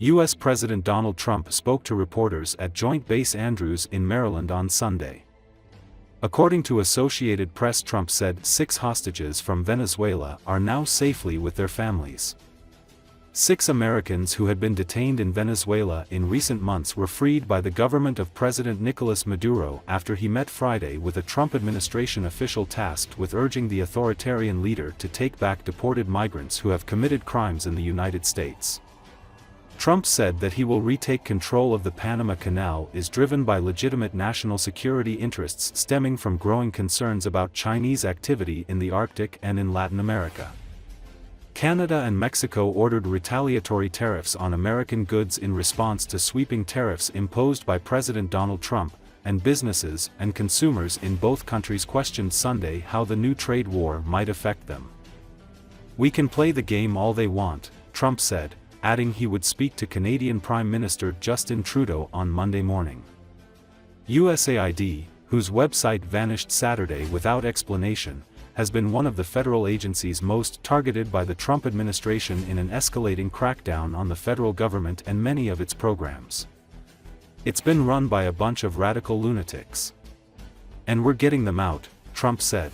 U.S. President Donald Trump spoke to reporters at Joint Base Andrews in Maryland on Sunday. According to Associated Press, Trump said 6 hostages from Venezuela are now safely with their families. 6 Americans who had been detained in Venezuela in recent months were freed by the government of President Nicolás Maduro after he met Friday with a Trump administration official tasked with urging the authoritarian leader to take back deported migrants who have committed crimes in the United States. Trump said that he will retake control of the Panama Canal is driven by legitimate national security interests stemming from growing concerns about Chinese activity in the Arctic and in Latin America. Canada and Mexico ordered retaliatory tariffs on American goods in response to sweeping tariffs imposed by President Donald Trump, and businesses and consumers in both countries questioned Sunday how the new trade war might affect them. "We can play the game all they want," Trump said, adding he would speak to Canadian Prime Minister Justin Trudeau on Monday morning. USAID, whose website vanished Saturday without explanation, has been one of the federal agencies most targeted by the Trump administration in an escalating crackdown on the federal government and many of its programs. "It's been run by a bunch of radical lunatics. And we're getting them out," Trump said.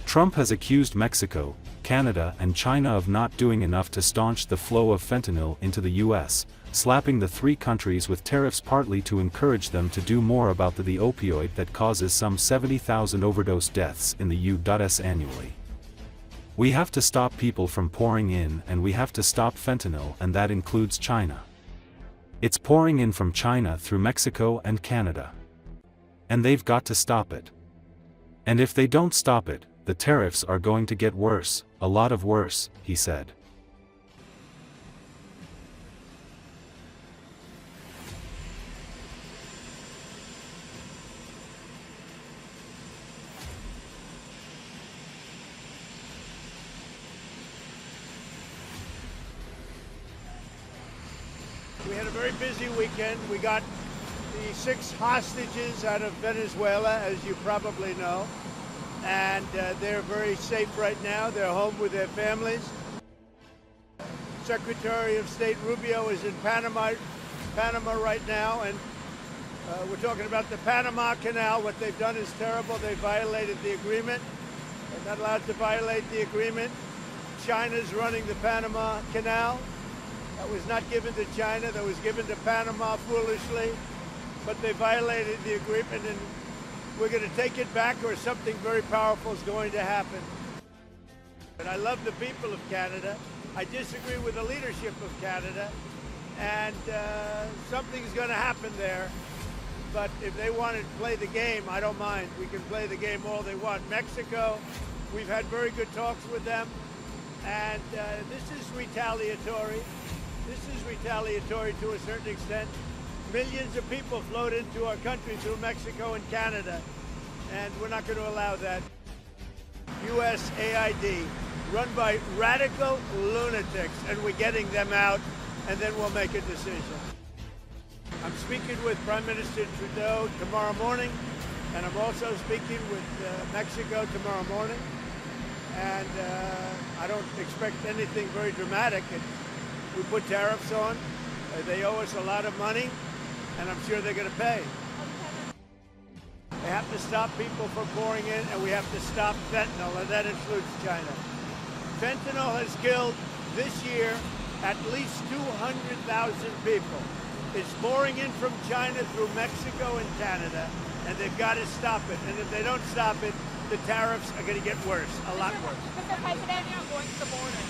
Trump has accused Mexico, Canada and China of not doing enough to staunch the flow of fentanyl into the U.S., slapping the 3 countries with tariffs partly to encourage them to do more about the opioid that causes some 70,000 overdose deaths in the U.S. annually. "We have to stop people from pouring in, and we have to stop fentanyl, and that includes China. It's pouring in from China through Mexico and Canada. And they've got to stop it. And if they don't stop it, the tariffs are going to get worse, a lot of worse," he said. We had a very busy weekend. We got the 6 hostages out of Venezuela, as you probably know, and they're very safe right now. They're home with their families. Secretary of State Rubio is in Panama right now, and we're talking about the Panama Canal. What they've done is terrible. They violated the agreement. They're not allowed to violate the agreement. China's running the Panama Canal. That was not given to China, that was given to Panama foolishly, but they violated the agreement, and we're going to take it back or something very powerful is going to happen. But I love the people of Canada. I disagree with the leadership of Canada, and something's going to happen there. But if they want to play the game, I don't mind. We can play the game all they want. Mexico, we've had very good talks with them, and this is retaliatory. This is retaliatory to a certain extent. Millions of people flowed into our country through Mexico and Canada, and we're not going to allow that. USAID, run by radical lunatics, and we're getting them out, and then we'll make a decision. I'm speaking with Prime Minister Trudeau tomorrow morning, and I'm also speaking with Mexico tomorrow morning, and I don't expect anything very dramatic. We put tariffs on. They owe us a lot of money, and I'm sure they're going to pay. They have to stop people from pouring in, and we have to stop fentanyl, and that includes China. Fentanyl has killed this year at least 200,000 people. It's pouring in from China through Mexico and Canada, and they've got to stop it. And if they don't stop it, the tariffs are going to get worse, a lot worse. Mr. President, you're going to the border.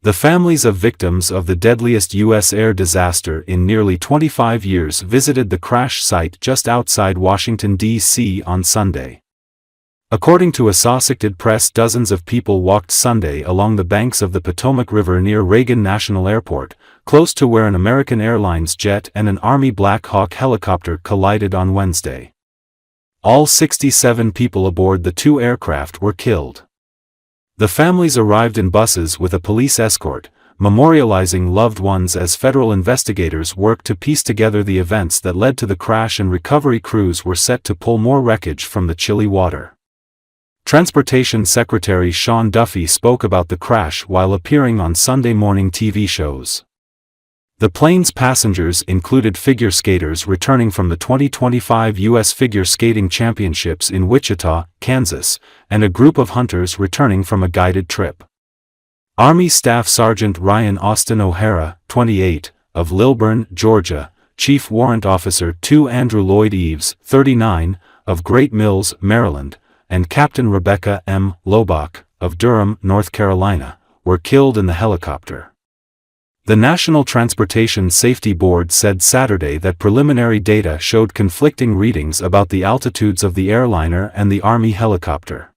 The families of victims of the deadliest U.S. air disaster in nearly 25 years visited the crash site just outside Washington, D.C. on Sunday. According to Associated Press, dozens of people walked Sunday along the banks of the Potomac River near Reagan National Airport, close to where an American Airlines jet and an Army Black Hawk helicopter collided on Wednesday. All 67 people aboard the two aircraft were killed. The families arrived in buses with a police escort, memorializing loved ones as federal investigators worked to piece together the events that led to the crash, and recovery crews were set to pull more wreckage from the chilly water. Transportation Secretary Sean Duffy spoke about the crash while appearing on Sunday morning TV shows. The plane's passengers included figure skaters returning from the 2025 U.S. Figure Skating Championships in Wichita, Kansas, and a group of hunters returning from a guided trip. Army Staff Sergeant Ryan Austin O'Hara, 28, of Lilburn, Georgia, Chief Warrant Officer II Andrew Lloyd Eves, 39, of Great Mills, Maryland, and Captain Rebecca M. Lobach, of Durham, North Carolina, were killed in the helicopter. The National Transportation Safety Board said Saturday that preliminary data showed conflicting readings about the altitudes of the airliner and the Army helicopter.